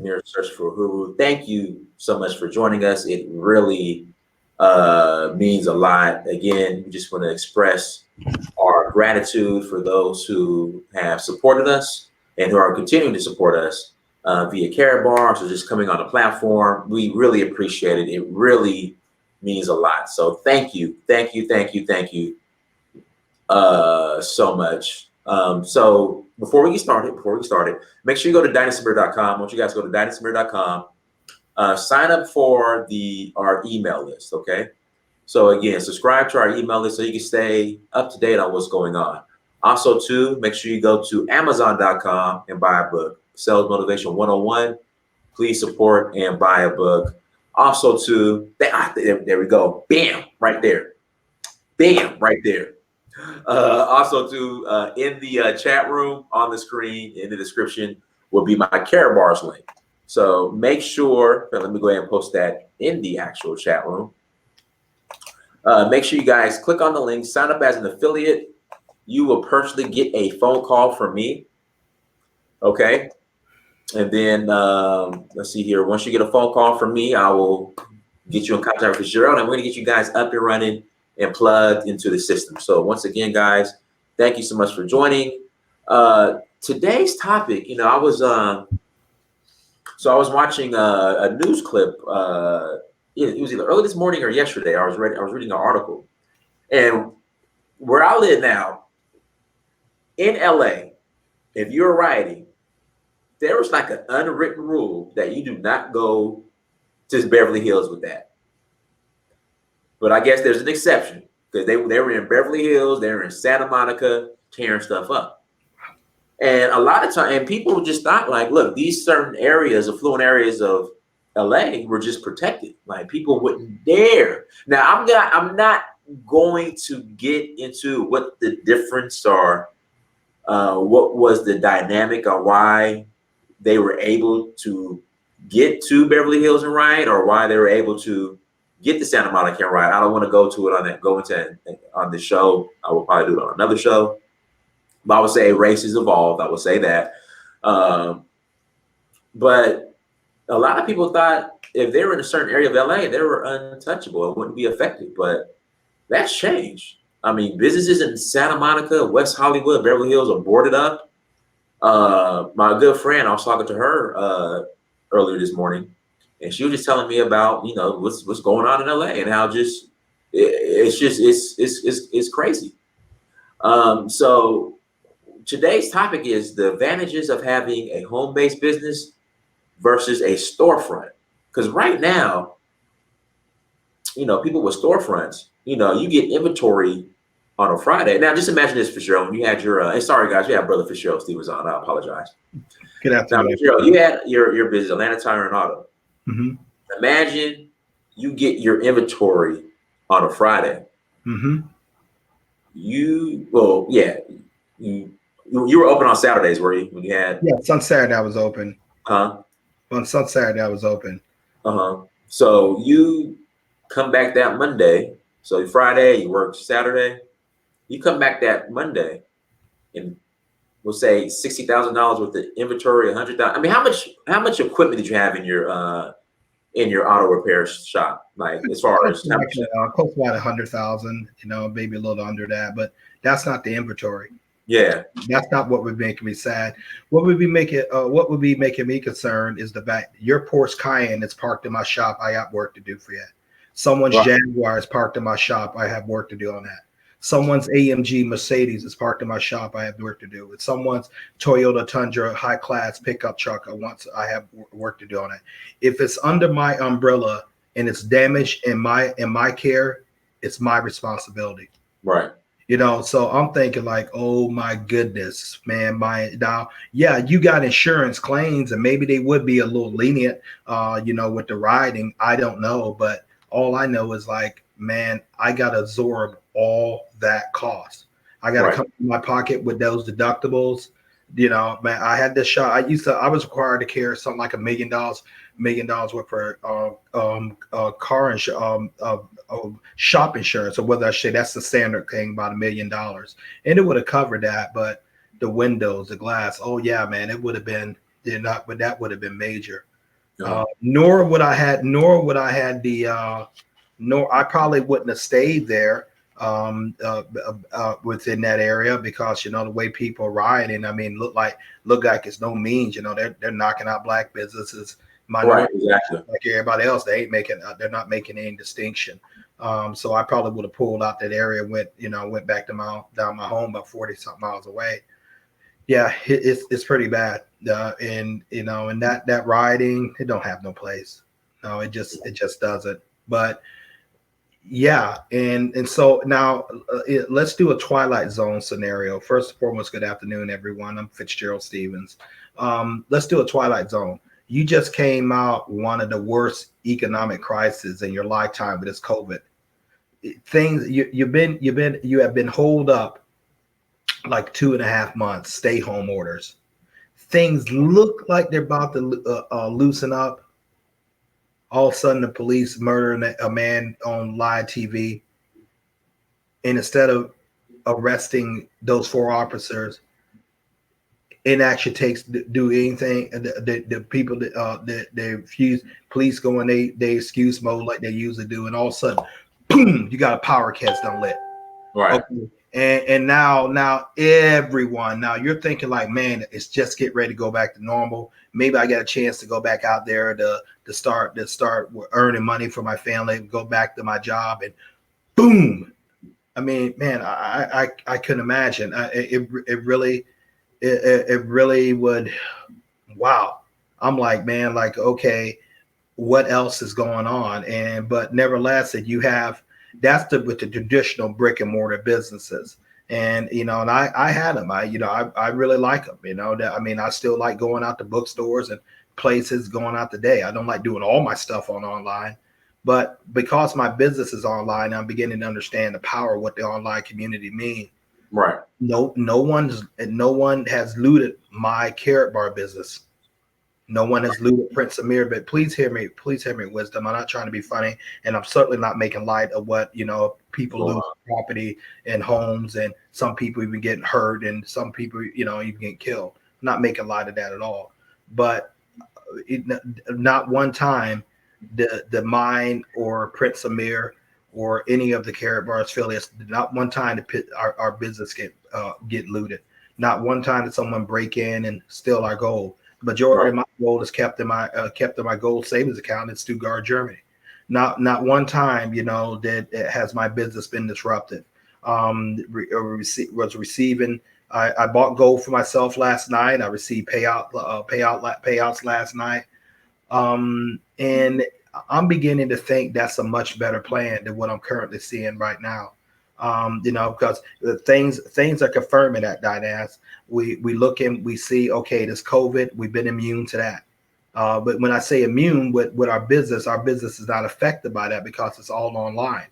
Samir Search for Huru. Thank you so much for joining us. It really means a lot. Again, we just want to express our gratitude for those who have supported us and who are continuing to support us via Karatbars or just coming on the platform. We really appreciate it. It really means a lot. So thank you so much. So before we get started, make sure you go to dynastybeer.com. I want you guys to go to dynastybeer.com. Sign up for our email list, okay? So again, subscribe to our email list so you can stay up to date on what's going on. Also, too, make sure you go to Amazon.com and buy a book, Sales Motivation 101. Please support and buy a book. Also, too, there we go. Bam, right there. Bam, right there. Also, too, in the chat room on the screen, in the description, will be my Karatbars link. So make sure, let me go ahead and post that in the actual chat room. Make sure you guys click on the link, sign up as an affiliate. You will personally get a phone call from me. Okay. And then let's see here. Once you get a phone call from me, I will get you in contact with Fitzgerald, and we're going to get you guys up and running and plugged into the system. So once again, guys, thank you so much for joining. Today's topic, I was watching a news clip. It was either early this morning or yesterday. I was reading an article, and where I live now in LA, if you're riding, there was like an unwritten rule that you do not go to Beverly Hills with that. But I guess there's an exception because they were in Beverly Hills, they were in Santa Monica tearing stuff up. And a lot of time, and people just thought like, look, these certain areas, affluent areas of LA were just protected. Like people wouldn't dare. Now I'm not going to get into what the difference or what was the dynamic or why they were able to get to Beverly Hills and ride, or why they were able to get to Santa Monica and ride. I don't want to go into on the show. I will probably do it on another show. But I would say races evolved. I would say that. But a lot of people thought if they were in a certain area of LA, they were untouchable. It wouldn't be affected. But that's changed. I mean, businesses in Santa Monica, West Hollywood, Beverly Hills are boarded up. My good friend, I was talking to her earlier this morning, and she was just telling me about what's going on in LA and how it's crazy. So today's topic is the advantages of having a home-based business versus a storefront. Because right now, people with storefronts, you get inventory on a Friday. Now, just imagine this, Fitzgerald. When you had your, sorry guys, we had brother Fitzgerald Stephens on. I apologize. Good afternoon. Now, Fitzgerald, you had your business, Atlanta Tire and Auto. Mm-hmm. Imagine you get your inventory on a Friday. Mm-hmm. You were open on Saturdays, were you? When you had? Yes, on Saturday I was open. Huh? On Saturday I was open. So you come back that Monday. So Friday you work Saturday. You come back that Monday, and we'll say $60,000 worth of inventory, $100,000. I mean, how much equipment did you have in your auto repair shop? Like as far as close to about 100,000, maybe a little under that, but that's not the inventory. Yeah, that's not what would make me sad. What would be making me concerned is the fact your Porsche Cayenne is parked in my shop. I have work to do for you. Someone's Jaguar is parked in my shop. I have work to do on that. Someone's AMG Mercedes is parked in my shop. I have work to do. With someone's Toyota Tundra high class pickup truck, I have work to do on it. If it's under my umbrella and it's damaged in my care, it's my responsibility. Right. So I'm thinking like, oh my goodness, man, you got insurance claims and maybe they would be a little lenient, with the riding. I don't know, but all I know is like, man, I got to absorb all that cost. I got to come in my pocket with those deductibles. Man, I had this shop. I was required to carry something like $1 million worth for car insurance, shop insurance, or whether I say that's the standard thing, about $1 million, and it would have covered that. But the windows, the glass, oh yeah, man, it would have been but that would have been major. Nor would I had the nor I probably wouldn't have stayed there within that area, because the way people are rioting. I mean, look like it's no means. They're knocking out black businesses, Right, minority, exactly. like everybody else. They're not making any distinction. So I probably would have pulled out that area, went back to down my home about 40 something miles away. Yeah, it's pretty bad. And that rioting, it don't have no place. No, it just doesn't. But yeah, and so now let's do a Twilight Zone scenario. First and foremost, good afternoon, everyone. I'm Fitzgerald Stephens. Let's do a Twilight Zone. You just came out one of the worst economic crises in your lifetime with this COVID. Things you have been holed up like 2.5 months, stay home orders. Things look like they're about to loosen up. All of a sudden, the police murdering a man on live TV, and instead of arresting those 4 officers, it actually takes do anything. The people that they refuse, police go in they excuse mode like they usually do, and all of a sudden, boom, you got a power catch done lit. Right. Okay. And now everyone, now you're thinking like, man, it's just get ready to go back to normal. Maybe I get a chance to go back out there to start earning money for my family, go back to my job, and boom. I mean, man, I couldn't imagine. It really would. Wow. I'm like, man, like, okay, what else is going on? But nevertheless, that you have, that's with the traditional brick and mortar businesses. And I had them. I really like them. I still like going out to bookstores and places, going out today. I don't like doing all my stuff online, but because my business is online, I'm beginning to understand the power of what the online community means. Right. No one has looted my Karatbar business. No one has looted Prince Amir, but please hear me, wisdom. I'm not trying to be funny, and I'm certainly not making light of what people lose property and homes, and some people even getting hurt, and some people even get killed. I'm not making light of that at all. But not one time the mine or Prince Amir or any of the Karatbars affiliates, not one time did our business get looted. Not one time did someone break in and steal our gold. Majority of my gold is kept in my gold savings account in Stuttgart, Germany. Not one time, that has my business been disrupted. Was receiving. I bought gold for myself last night. I received payouts last night, and I'm beginning to think that's a much better plan than what I'm currently seeing right now. Because the things are confirming that, Dynas. We look and we see, okay, this COVID, we've been immune to that. But when I say immune with our business is not affected by that because it's all online.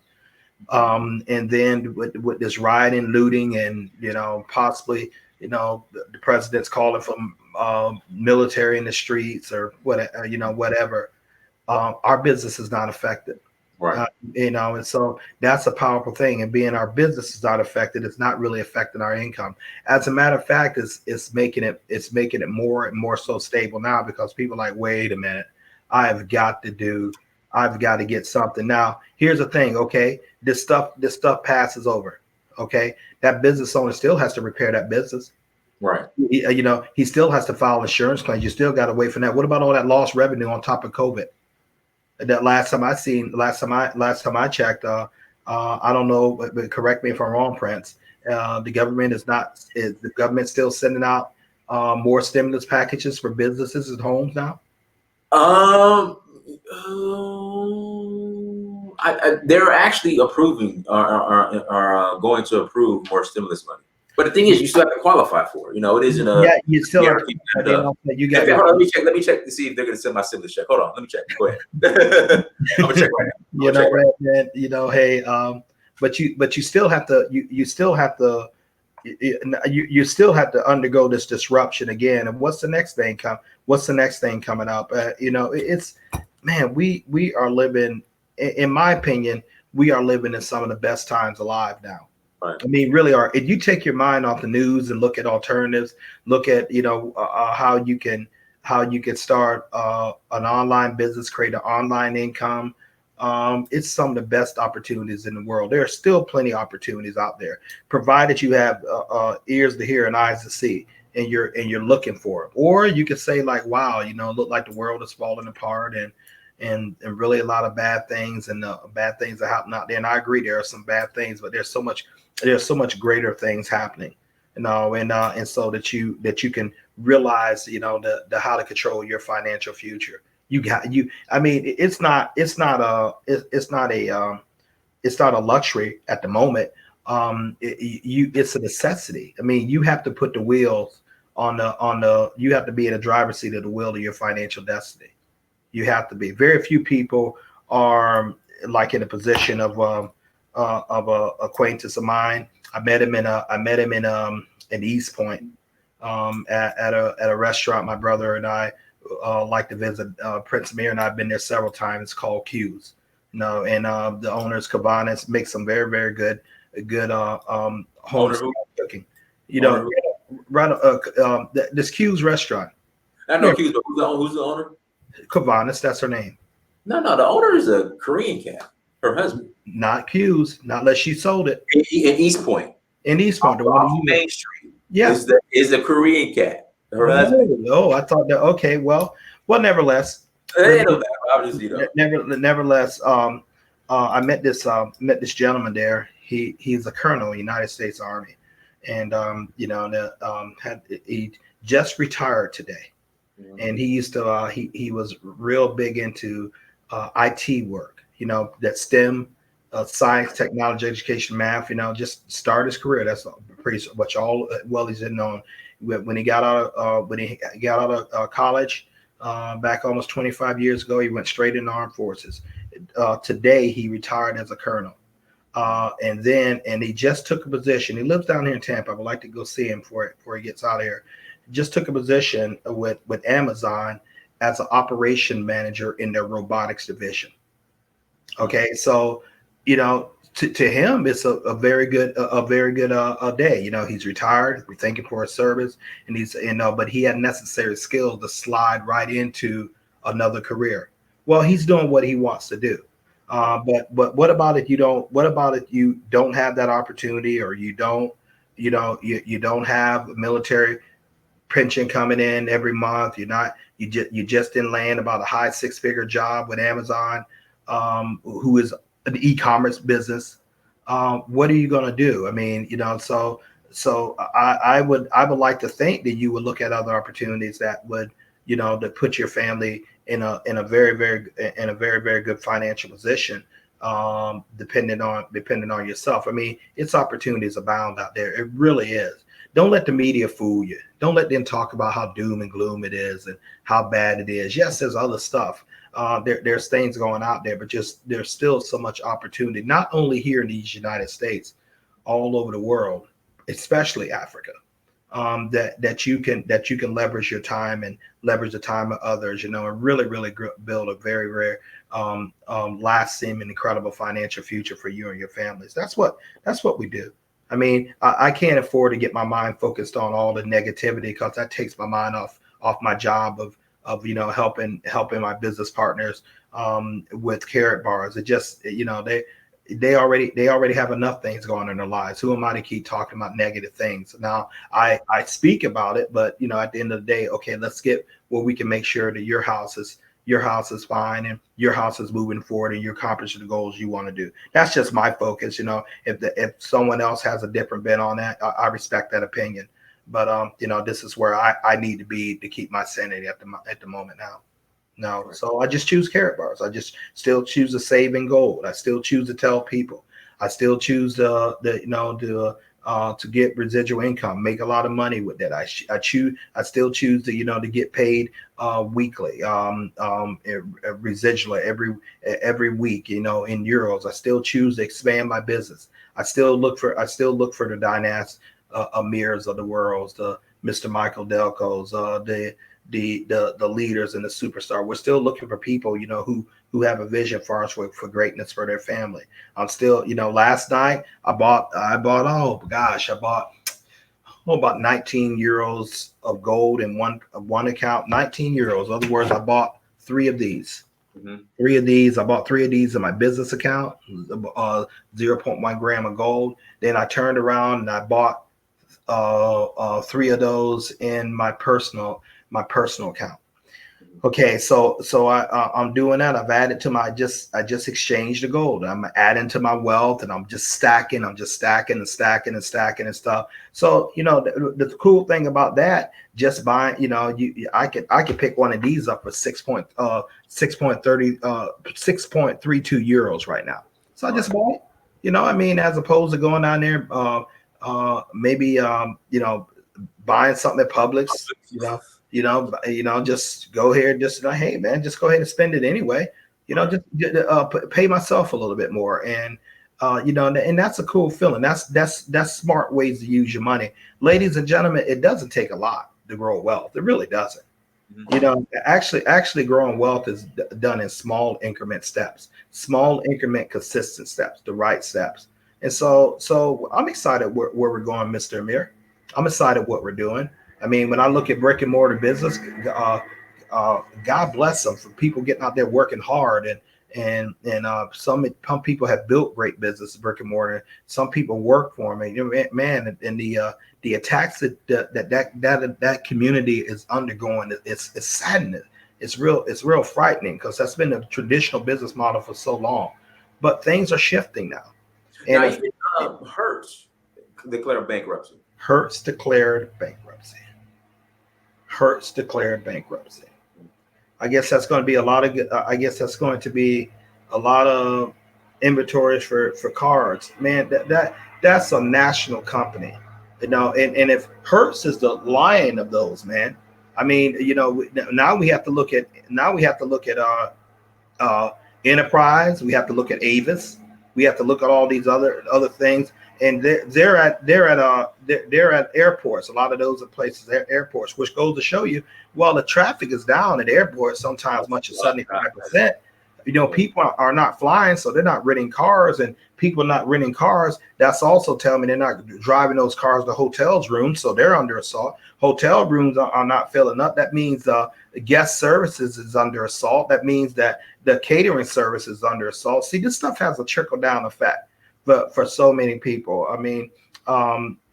And then with this rioting, looting, and possibly the president's calling for military in the streets or whatever. Our business is not affected. Right. And so that's a powerful thing. And being our business is not affected, it's not really affecting our income. As a matter of fact, it's making it more and more so stable now, because people are like, wait a minute, I've got to get something. Now, here's the thing, okay? This stuff passes over. Okay. That business owner still has to repair that business. Right. He still has to file insurance claims. You still got to wait for that. What about all that lost revenue on top of COVID? That last time I checked, I don't know, but correct me if I'm wrong, Prince. The government still sending out more stimulus packages for businesses and homes now? They're actually approving, are going to approve more stimulus money. But the thing is, you still have to qualify for it. It isn't a. Yeah, you still have to. You got. Let me check to see if they're going to send my stimulus check. Hold on, let me check. Go ahead. I'm gonna check right now. Hey, but you still have to. You still have to. You still have to undergo this disruption again. And what's the next thing coming up? It's, man, we are living. In my opinion, we are living in some of the best times alive now. Right. I mean, really are. If you take your mind off the news and look at alternatives, look at how you can how you can start an online business, create an online income. It's some of the best opportunities in the world. There are still plenty of opportunities out there, provided you have ears to hear and eyes to see, and you're looking for it. Or you could say like, wow, look like the world is falling apart, and really a lot of bad things, and bad things are happening out there. And I agree, there are some bad things, but there's so much greater things happening, and so that you can realize, the how to control your financial future. I mean, it's not a luxury at the moment. It's a necessity. I mean, you have to put the wheels you have to be in the driver's seat of the wheel of your financial destiny. You have to be. Very few people are like in a position of a acquaintance of mine. I met him in East Point, at a restaurant. My brother and I like to visit. Prince Amir and I've been there several times. It's called Q's. And the owner's Cabanas, makes some very, very good home cooking. Right. This Q's restaurant. I know Q's, but who's the owner? Cabanas, that's her name. No, the owner is a Korean cat. Her husband. Not Q's, not unless she sold it. In East Point. In East Point, off Main Street. Yeah, is the Korean cat. Her husband. Oh, I thought that. Okay, well, nevertheless. Nevertheless, I met this gentleman there. He's a colonel in the United States Army, and he just retired today. Mm-hmm. And he used to he was real big into IT work, that STEM, science, technology, education, math, just start his career. That's pretty much all he's in on. When he got out of college, back almost 25 years ago, he went straight into armed forces. Today he retired as a colonel, and he just took a position. He lives down here in Tampa. I would like to go see him before he gets out of here. Just took a position with Amazon as an operation manager in their robotics division. Okay, so to him, it's a very good day. He's retired. We thank him for his service, and but he had necessary skills to slide right into another career. Well, he's doing what he wants to do. But what about if you don't? What about if you don't have that opportunity, or you don't have a military pension coming in every month? You just didn't land about a high 6-figure job with Amazon, who is an e-commerce business. What are you going to do? I mean, so I would like to think that you would look at other opportunities that would, to put your family in a very, very good financial position, depending on yourself. I mean, it's opportunities abound out there. It really is. Don't let the media fool you. Don't let them talk about how doom and gloom it is and how bad it is. Yes, there's other stuff. There's things going out there, but there's still so much opportunity, not only here in these United States, all over the world, especially Africa, that you can leverage your time and leverage the time of others, and really, really build a very, very lasting and incredible financial future for you and your families. That's what we do. I mean, I can't afford to get my mind focused on all the negativity, because that takes my mind off my job of helping my business partners with Karatbars. It just, they already have enough things going on in their lives. Who am I to keep talking about negative things? Now I speak about it, but at the end of the day, okay, let's get where we can make sure that your house is fine and your house is moving forward and you're accomplishing the goals you want to do. That's just my focus. If someone else has a different bent on that, I respect that opinion. But this is where I need to be to keep my sanity at the moment now. No, so I just choose Karatbars. I just still choose to save in gold. I still choose to tell people. I still choose to get residual income, make a lot of money with that. I still choose to get paid weekly, residually every week, in euros. I still choose to expand my business. I still look for the Dynas Amirs of the world, the Mr. Michael Delcos, the leaders and the superstar. We're still looking for people, who have a vision for us for greatness for their family. I'm still, last night I bought about 19 euros of gold in one account. 19 euros. In other words, I bought three of these. Mm-hmm. I bought three of these in my business account, 0.1 gram of gold. Then I turned around and I bought three of those in my personal account. Okay, so I'm doing that. I've added to I just exchanged the gold. I'm adding to my wealth, and I'm just stacking. I'm just stacking and stacking and stacking and stuff. So the cool thing about that, just buying, I could pick one of these up for 6.32 euros right now. So I just bought it. As opposed to going down there, maybe buying something at Publix, just go here, hey man, just go ahead and spend it anyway. Just pay myself a little bit more, and and that's a cool feeling. That's smart ways to use your money, ladies and gentlemen. It doesn't take a lot to grow wealth. It really doesn't. Mm-hmm. Actually growing wealth is done in small increment steps, small increment, consistent steps, the right steps. And so I'm excited where we're going, Mr. Amir. I'm excited what we're doing. When I look at brick and mortar business, God bless them for people getting out there working hard, and some people have built great business, brick and mortar. Some people work for me, man. And the attacks that community is undergoing, it's saddening. It's real frightening, because that's been a traditional business model for so long. But things are shifting now. And Hertz declared bankruptcy. Hertz declared bankruptcy. I guess that's going to be a lot of inventories for cars. Man, that's a national company, and if Hertz is the lion of those, man, now we have to look at Enterprise, we have to look at Avis, we have to look at all these other things. And they're at airports. A lot of those are places, airports, which goes to show you, while the traffic is down at airports, sometimes much as 75%. People are not flying, so they're not renting cars, and people not renting cars. That's also telling me they're not driving those cars to hotels rooms, so they're under assault. Hotel rooms are not filling up. That means guest services is under assault. That means that the catering service is under assault. See, this stuff has a trickle down effect. But for so many people,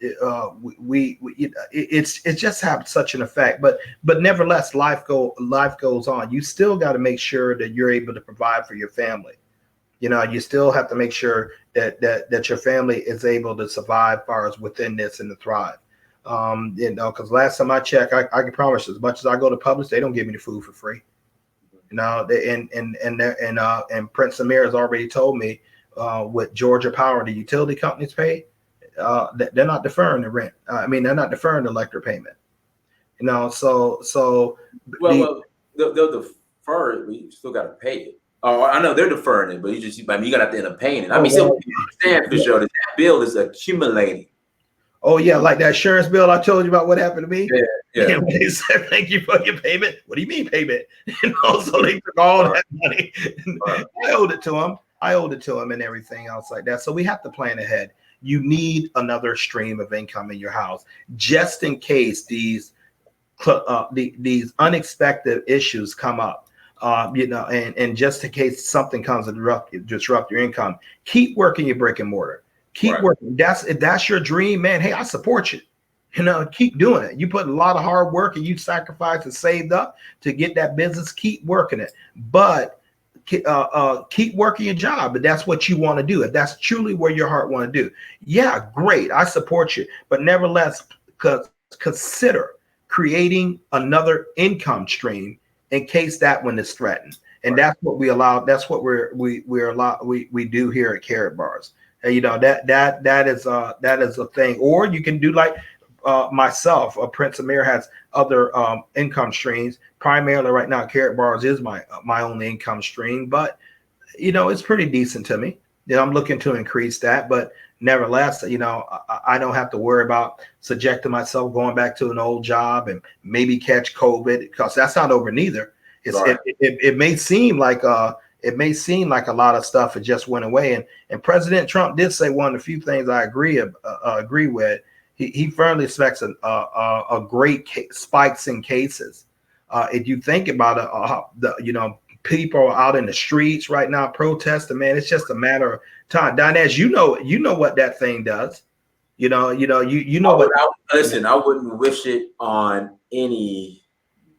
it's just have such an effect. But nevertheless, life goes on. You still got to make sure that you're able to provide for your family. You still have to make sure that your family is able to survive, as far as within this, and to thrive. Because last time I checked, I can promise you, as much as I go to Publix, they don't give me the food for free. And Prince Amir has already told me. With Georgia Power, the utility companies pay, they're not deferring the rent. They're not deferring the electric payment. They'll defer it, but you still got to pay it. Oh, I know they're deferring it, but you got to have to end up paying it. So understand, Fitzgerald, that bill is accumulating. Oh yeah, like that insurance bill I told you about. What happened to me? Yeah. And when they said thank you for your payment, what do you mean payment? So they took all that money. Right. I owed it to them and everything else like that. So we have to plan ahead. You need another stream of income in your house, just in case these unexpected issues come up. And just in case something comes to disrupt your income, keep working your brick and mortar. Keep working. If that's your dream, man, hey, I support you. Keep doing it. You put a lot of hard work and you sacrificed and saved up to get that business. Keep working it. But keep working your job, but that's what you want to do. If that's truly where your heart want to do, yeah, great, I support you. But nevertheless, consider creating another income stream in case that one is threatened. And that's what we allow. That's what we do here at Karatbars. That is a thing. Or you can do like myself. Prince Amir has other income streams. Primarily right now, Karatbars is my only income stream, but it's pretty decent to me. I'm looking to increase that, but nevertheless, I don't have to worry about subjecting myself going back to an old job and maybe catch COVID, because that's not over neither. It may seem like a lot of stuff had just went away, and President Trump did say one of the few things I agree with. he firmly expects a great spikes in cases. If you think about it, people out in the streets right now protesting, man, it's just a matter of time. Dinez, you know what that thing does. You know what. Listen, I wouldn't wish it on anybody.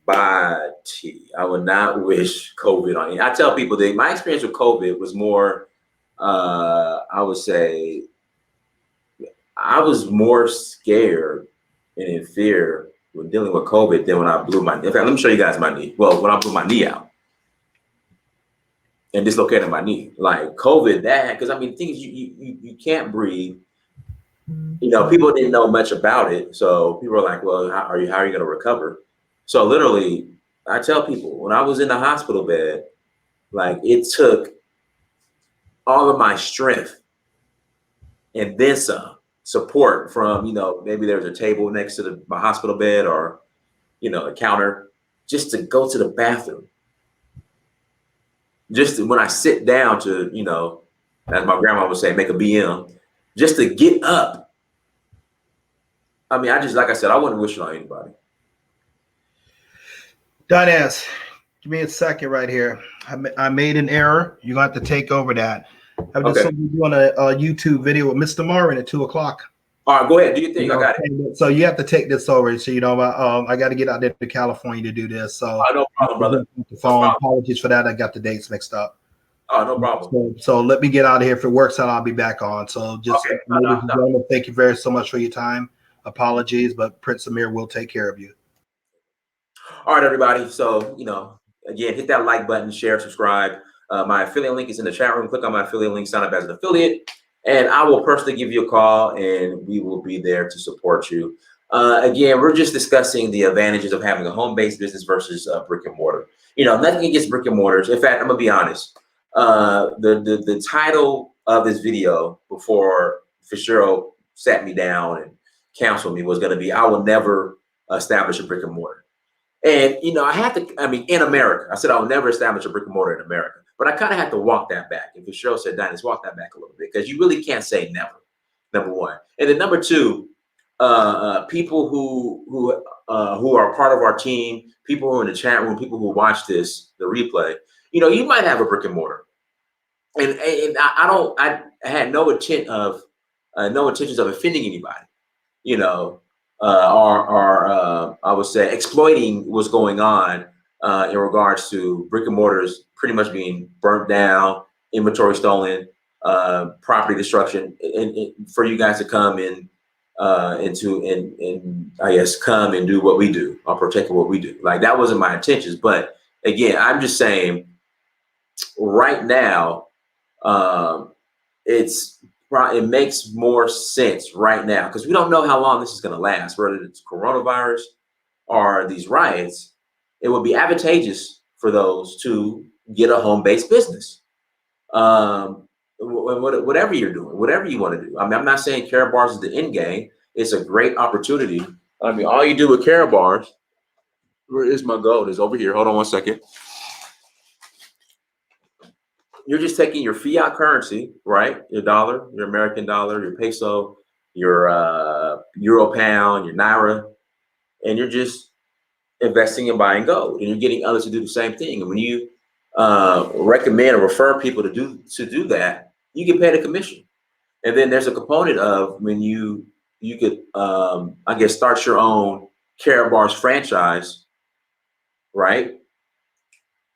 I would not wish COVID on any. I tell people that my experience with COVID was more, I would say, I was more scared and in fear when dealing with COVID than when I blew my. In fact, let me show you guys my knee. Well, when I blew my knee out and dislocated my knee, like COVID, that because I mean, the thing is, you can't breathe. You know, people didn't know much about it, so people were like, "Well, how are you going to recover?" So literally, I tell people when I was in the hospital bed, like it took all of my strength and then some support from, maybe there's a table next to my hospital bed or, a counter just to go to the bathroom. Just when I sit down to, as my grandma would say, make a BM, just to get up. I mean, like I said, I wouldn't wish it on anybody. Dinez, give me a second right here. I made an error. You're going to have to take over that. I'm just doing a YouTube video with Mr. Marvin at 2:00. All right, go ahead. Do your thing. I got it. So you have to take this over. So I got to get out there to California to do this. So no problem, brother. The phone. Apologies for that. I got the dates mixed up. Oh, no problem. So let me get out of here. If it works out, I'll be back on. So just thank you very so much for your time. Apologies, but Prince Amir will take care of you. All right, everybody. So again, hit that like button, share, subscribe. My affiliate link is in the chat room. Click on my affiliate link, sign up as an affiliate, and I will personally give you a call, and we will be there to support you. Again, we're just discussing the advantages of having a home-based business versus brick and mortar. Nothing against brick and mortars. In fact, I'm gonna be honest. The title of this video before Fitzgerald sat me down and counseled me was going to be, I will never establish a brick and mortar. And, in America, I said, I will never establish a brick and mortar in America, but I kind of had to walk that back. And Fitzgerald said, Dennis, walk that back a little bit, because you really can't say never, number one. And then number two, people who are part of our team, people who are in the chat room, people who watch the replay, you might have a brick and mortar. And I had no intentions of offending anybody, or I would say exploiting what's going on in regards to brick and mortars pretty much being burnt down, inventory stolen, property destruction, and for you guys to come in and I guess come and do what we do or protect what we do. Like, that wasn't my intentions. But again, I'm just saying right now, it makes more sense right now, because we don't know how long this is going to last, whether it's coronavirus or these riots. It would be advantageous for those to get a home-based business. Whatever you're doing, whatever you want to do. I mean, I'm not saying Karatbars is the end game. It's a great opportunity. I mean, all you do with Karatbars, where is my gold? Is over here. Hold on one second. You're just taking your fiat currency, right? Your dollar, your American dollar, your peso, your euro pound, your naira, and you're just investing and buying gold, and you're getting others to do the same thing. And when you recommend or refer people to do that, you get paid a commission. And then there's a component of when you could I guess start your own Karatbars franchise, right?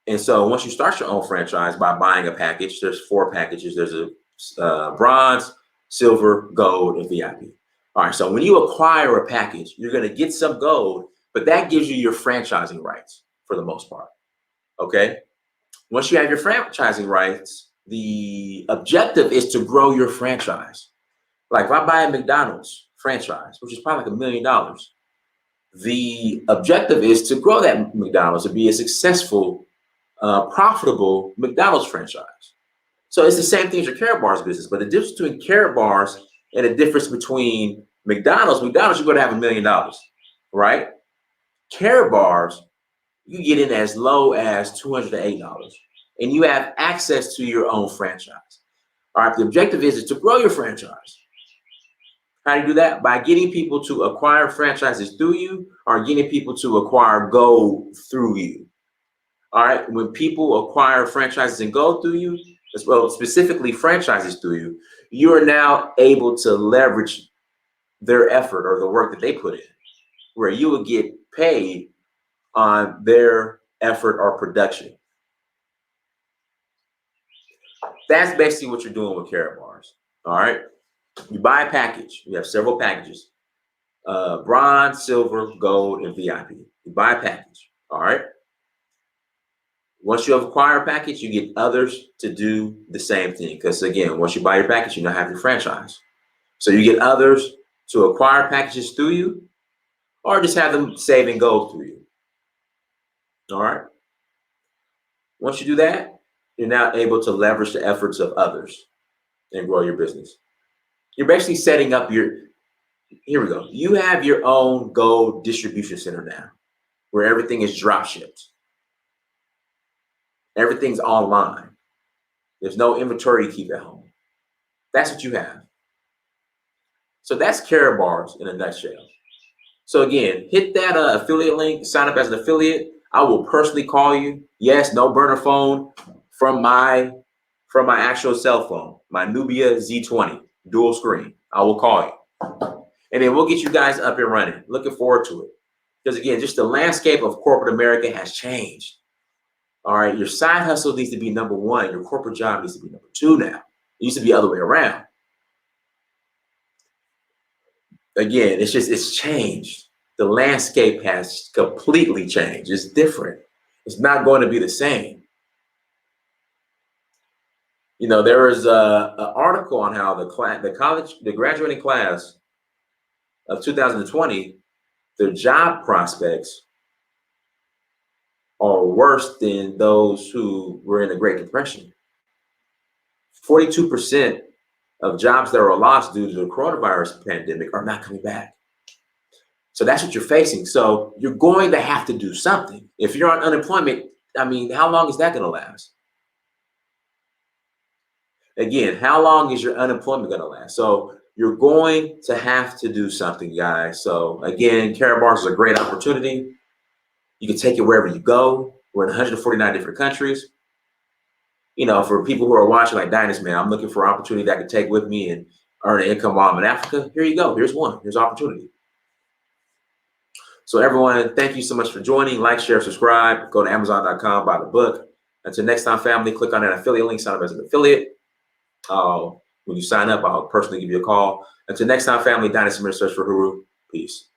And so once you start your own franchise by buying a package, there's 4 packages. There's a bronze, silver, gold, and VIP. All right, so when you acquire a package, you're going to get some gold, but that gives you your franchising rights for the most part, okay? Once you have your franchising rights, the objective is to grow your franchise. Like if I buy a McDonald's franchise, which is probably like $1 million, the objective is to grow that McDonald's to be a successful, profitable McDonald's franchise. So it's the same thing as your Karatbars business, but the difference between Karatbars and the difference between McDonald's, you're going to have $1 million, right? Karatbars, you get in as low as $208, and you have access to your own franchise. All right, the objective is to grow your franchise. How do you do that? By getting people to acquire franchises through you, or getting people to acquire gold through you. All right. When people acquire franchises and gold through you, as well, specifically franchises through you, you are now able to leverage their effort or the work that they put in, where you will get paid on their effort or production. That's basically what you're doing with Karatbars. All right. You buy a package. You have several packages. Bronze, silver, gold, and VIP. You buy a package. All right. Once you have acquired a package, you get others to do the same thing. Because again, once you buy your package, you now have your franchise. So you get others to acquire packages through you, or just have them save and gold through you. All right. Once you do that, you're now able to leverage the efforts of others and grow your business. You're basically setting up here we go. You have your own gold distribution center now, where everything is drop shipped. Everything's online. There's no inventory to keep at home. That's what you have. So that's Karatbars in a nutshell. So again, hit that affiliate link, sign up as an affiliate. I will personally call you. Yes, no burner phone from my actual cell phone, my Nubia Z20 dual screen. I will call you. And then we'll get you guys up and running. Looking forward to it. Because again, just the landscape of corporate America has changed. All right, your side hustle needs to be number one. Your corporate job needs to be number two now. It used to be the other way around. Again, it's changed. The landscape has completely changed. It's different. It's not going to be the same. You know, there was an article on how the graduating class of 2020, their job prospects are worse than those who were in the Great Depression. 42% of jobs that are lost due to the coronavirus pandemic are not coming back. So that's what you're facing. So you're going to have to do something. If you're on unemployment, I mean, how long is that going to last? Again, how long is your unemployment going to last? So you're going to have to do something, guys. So again, Karatbars is a great opportunity. You can take it wherever you go. We're in 149 different countries. You know, for people who are watching like Dynasty, man, I'm looking for an opportunity that I can take with me and earn an income while I'm in Africa. Here you go. Here's one. Here's opportunity. So everyone, thank you so much for joining. Like, share, subscribe. Go to Amazon.com, buy the book. Until next time, family, click on that affiliate link, sign up as an affiliate. When you sign up, I'll personally give you a call. Until next time, family, Dynasty, search for Huru. Peace.